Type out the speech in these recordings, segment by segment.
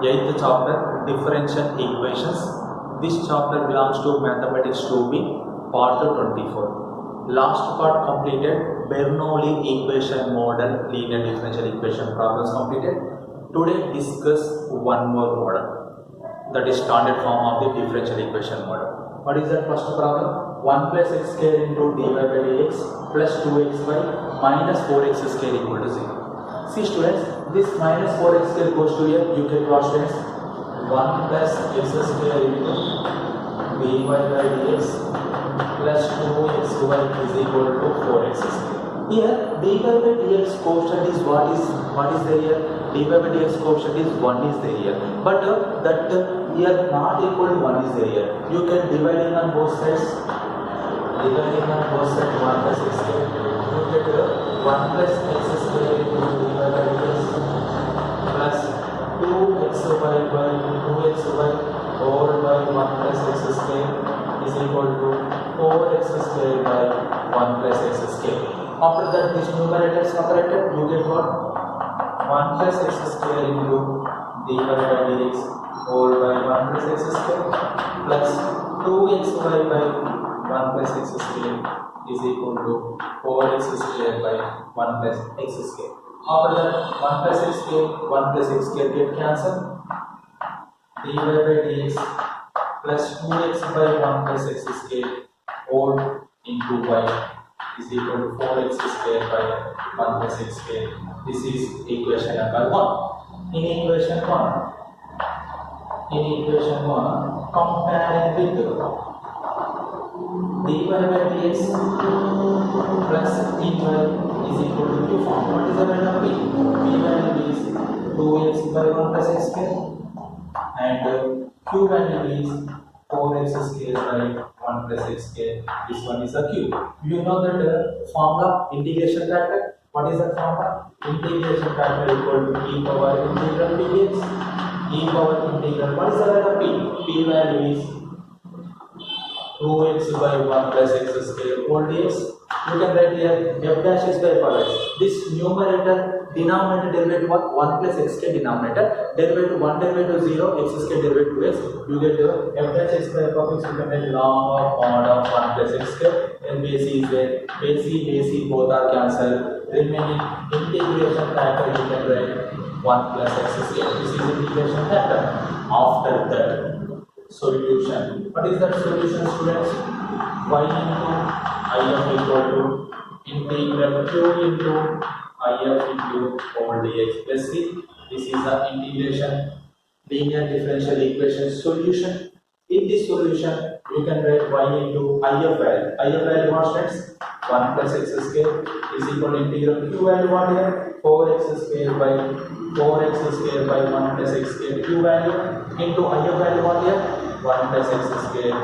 8th chapter, differential equations. This chapter belongs to Mathematics 2B, part 24. Last part completed, Bernoulli equation model, linear differential equation problems completed. Today discuss one more model, that is standard form of the differential equation model. What is that first problem? 1 plus x square into dy by dx plus 2xy minus 4x square equal to 0. See students, this minus 4x square goes to here, you get what students? 1 plus x square into dy by dx plus 2xy is equal to 4x square. Here dy by dx coefficient is what is there here? Dy by dx coefficient is 1 is there here, but that here not equal to 1 is there here. You can dividing on both sides, 1 plus x square, you get 1 plus x square into dy by dx plus 2xy by 2xy over by 1 plus x square is equal to 4x square by 1 plus x square. After that, this numerator is separated, you get what? 1 plus x square into dy by dx over by 1 plus x square plus 2xy by 1 plus x square is equal to 4x square by 1 plus x square. After that, 1 plus x square get cancelled. Dy by dx plus 2x by 1 plus x square all into y is equal to 4x square by 1 plus x square. This is equation number 1. In equation 1, comparing with dy by dx plus dy is equal to q form. What is the value of p? P value is 2x by 1 plus x square and q value is 4x square by 1 plus x square. This one is a q. You know that formula, integration factor. What is that formula? Integration factor equal to e power integral dx. E power integral. What is the value of p? P value is 2x by 1 plus x square whole dx. You can write here f dash x by f x. This numerator, denominator derivative of 1 plus x square denominator, derivative 1 derivative 0, x square derivative 2x. You get f dash x by f of x. You can write log of mod of 1 plus x square. And base is there. Base both are cancelled. Remaining integration factor you can write 1 plus x square. This is integration factor. After that, solution. What is that solution, students? Y into if equal to integral q into if into all dx plus c. This is the integration linear differential equation solution. In this solution, you can write y into if value. If value what students? 1 plus x square is equal to integral q value what here? 4x square by 1 plus x square q value into if value what here? 1 plus x square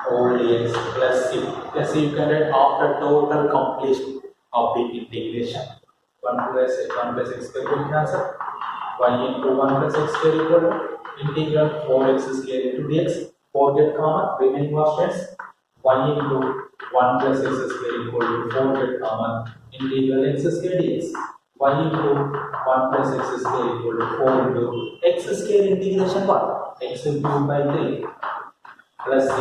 whole dx plus c. Plus c you can write after total completion of the integration. 1 plus x square will cancel. Y into 1 plus x square equal to integral 4x square into dx. 4 get common, remaining was students. Y into 1 plus x square equal to 4 get common, integral x square dx. Y into 1 plus x square equal to 4 into x square integration what? X cubed by 3 plus c.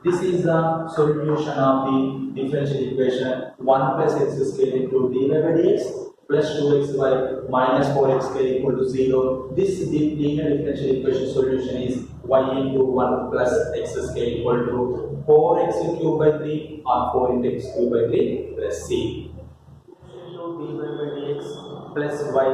This is the solution of the differential equation 1 plus x square into dy by dx plus 2xy minus 4x square equal to 0. This linear differential equation solution is y into 1 plus x square equal to 4x cubed by 3 or 4 into x cubed by 3 plus c. Dy by dx plus y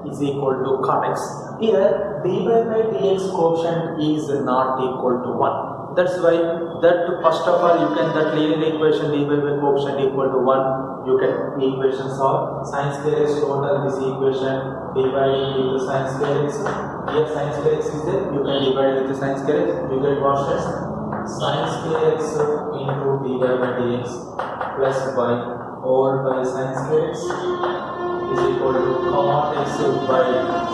is equal to cot x. Here dy by dx coefficient is not equal to 1. That's why that first of all you can that linear equation dy by coefficient equal to 1. You can equations of sin square x total this equation divided into sin square x. Here sin square x is there. You can divide with the sin square x. You get what says sin square x into dy by dx plus y over by sin square x is equal to cot x by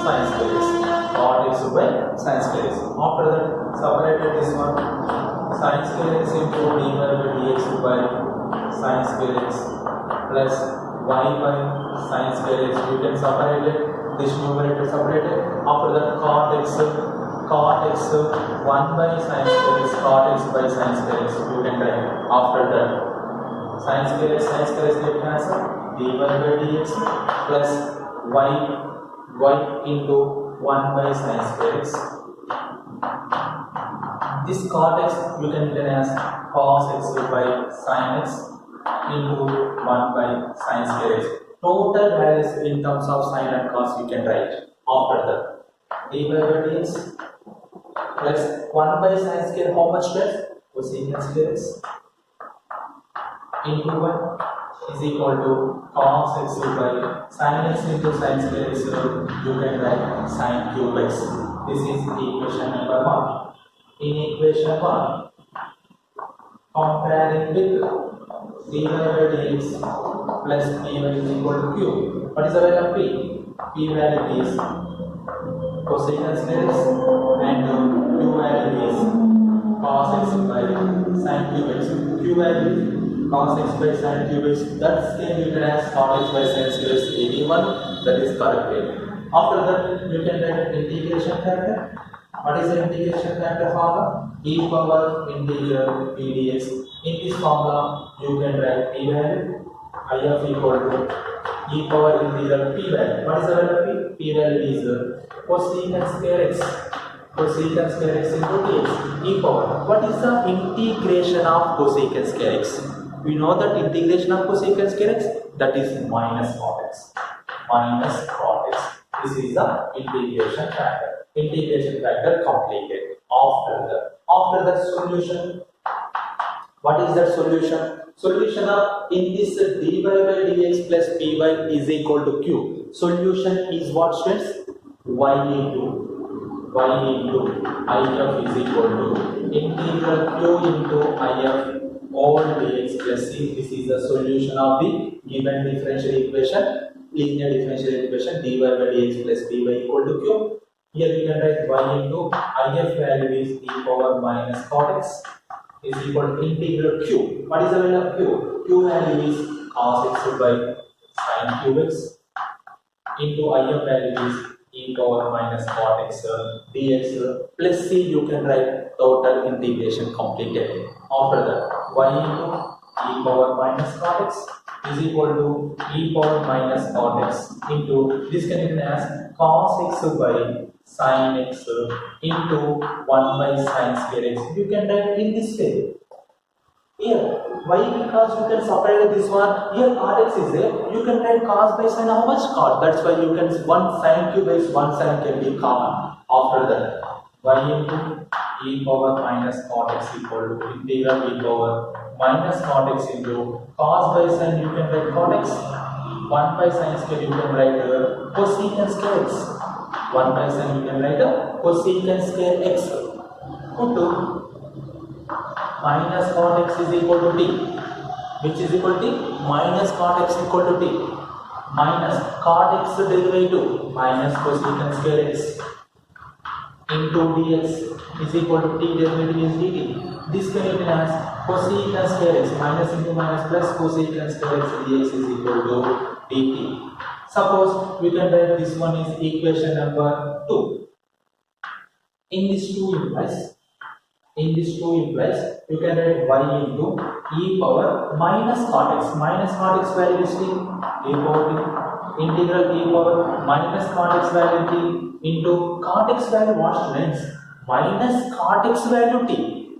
sin square x. Cot x by sin square x. After that, separated this one. Sin square x into dy by dx by sin square x plus y by sin square x. You can separate it. this numerator separated. After that cot x 1 by sin square x cot x by sin square x you can write. After that sin square x get cancelled, dy by dx plus y into 1 by sin square x. This cot x you can written as cos x by sin x into 1 by sin square x. Total values in terms of sin and cos you can write. After that dy by dx plus 1 by sin square, how much less? Cosecant square x into 1 is equal to cos x by sin x into sin square x. You can write sin cube x. This is equation number 1. In equation 1, comparing with dy by dx plus py is equal to q. What is the value of p? P value is cosecant square x and q value is cos x by sin cube x. Q value is cos x by sin cube x. That can be written as cos x by sin square x. Any1 that is correct. After that you can write integration factor. What is the integration factor formula? E power integral p dx. In this formula you can write p value I of equal to e power integral p value. What is the value of p? P value is cosecant square x. Cosecant square x into dx. E power. What is the integration of cosecant square x? We know that integration of cosecant square x, that is minus cot x. Minus cot x. This is the integration factor. Integration factor completed. After the solution, what is that solution? Solution of in this dy by dx plus py is equal to q. Solution is what, students? Y into I f is equal to integral q into I f all dx plus c. This is the solution of the given differential equation, linear differential equation dy by dx plus py equal to q. Here we can write y into if value is e power minus cot x is equal to integral q. What is the value of q? Q value is cos x by sin cube x into if value is e power minus cot x dx plus c. You can write total integration completed. After that y into e power minus cot x is equal to e power minus cot x into this can be written as cos x by sin x into 1 by sin square x. You can write in this way. Here, why? Because you can separate this one. Here cot x is there. You can write cos by sin. How much cot? That's why you can 1 sin cube x 1 sin can be common. After that, y into e power minus cot x equal to integral e power minus cot x into cos by sin. You can write cot x. 1 by sin square you can write cosecant square x. 1 by sin you can write cosecant square x. Put to minus cot x is equal to t, which is equal to minus cot x equal to t minus cot x derivative minus cosecant square x into dx is equal to t derivative is dt. This can be written as cosecant square x minus into minus plus cosecant square x dx is equal to dt. Suppose we can write this one is equation number 2. In this 2 implies you can write y into e power minus cot x. Minus cot x value is t, e power t, integral e power minus cot x value t into cot x value, what students? Minus cot x value t.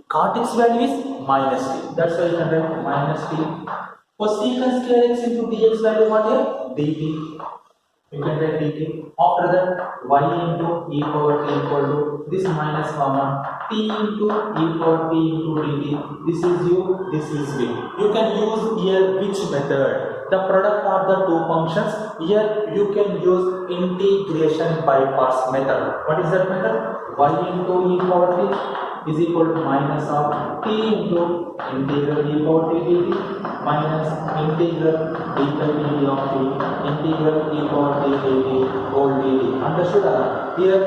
Cot x value is minus t. That's why you can write minus t. Cosecant square x into dx value what here? dt. You can write dt. After that y into e power t equal to this minus common t into e power t into dt. This is u, this is v. You can use here which method? The product of the two functions. Here you can use integration by parts method. What is that method? Y into e power t is equal to minus of t into integral e power t dt minus integral d by dt of t integral e power t dt whole dt. Understood? Here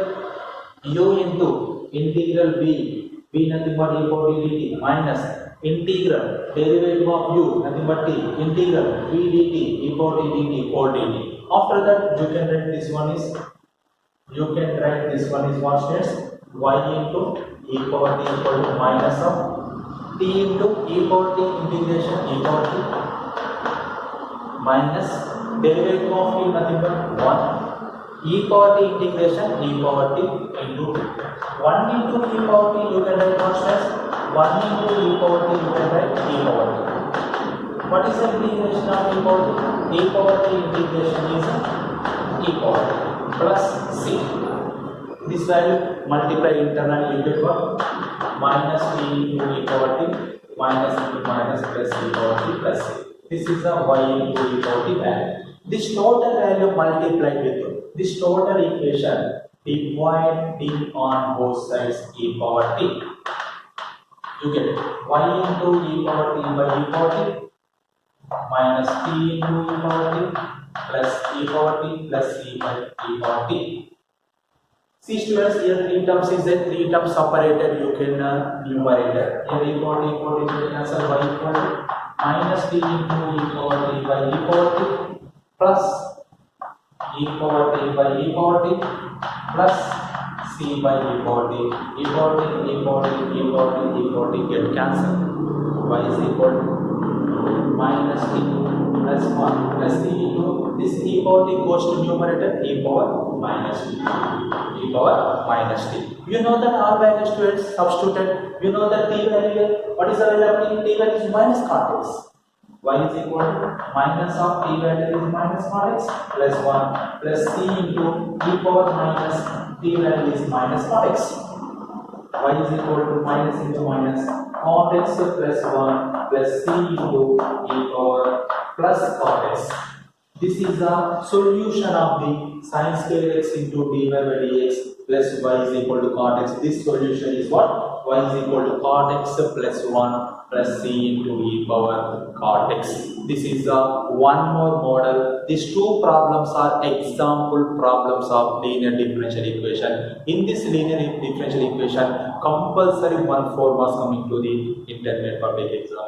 u into integral v nothing but e power t dt minus integral derivative of u nothing but t integral v dt e power t dt whole dt. After that, you can write this one is what students? Y into e power t equal to minus of t into e power t integration e power t minus derivative of t nothing but 1 e power t integration e power t into 1 into e power t you can write what students? 1 into e power t you can write e power t. What is the integration of e power t? E power t integration is e power t plus c. This value multiply internally you get what? Minus t into e power t minus into minus plus e power t plus c. This is the y into e power t value. This total value multiplied with this total equation divide t on both sides e power t. You get y into e power t by e power t minus t into e power t plus e power t plus c by e power t. See students, here 3 terms is there, 3 terms separated you can numerator. Here e power t you can cancel y equal to minus t into e power t by e power t plus e power t by e power t plus c by e power t. E power t, e power t, e power t, e power t get cancelled. Y is equal to minus t plus 1 plus t into this e power t goes to numerator e power minus t. E power minus t. You know that r value students substituted. You know that t value. What is the value of t? T value is minus cot x. Y is equal to minus of t value is minus cot x plus 1 plus c into e power minus t value is minus cot x. Y is equal to minus into minus cot x plus 1 plus c into e power plus cot x. This is the solution of the sin square x into dy by dx plus y is equal to cot x. This solution is what? Y is equal to cot x plus 1 plus c into e power cot x. This is the one more model. These two problems are example problems of linear differential equation. In this linear differential equation, compulsory 1 4 marks coming to the intermediate public examination.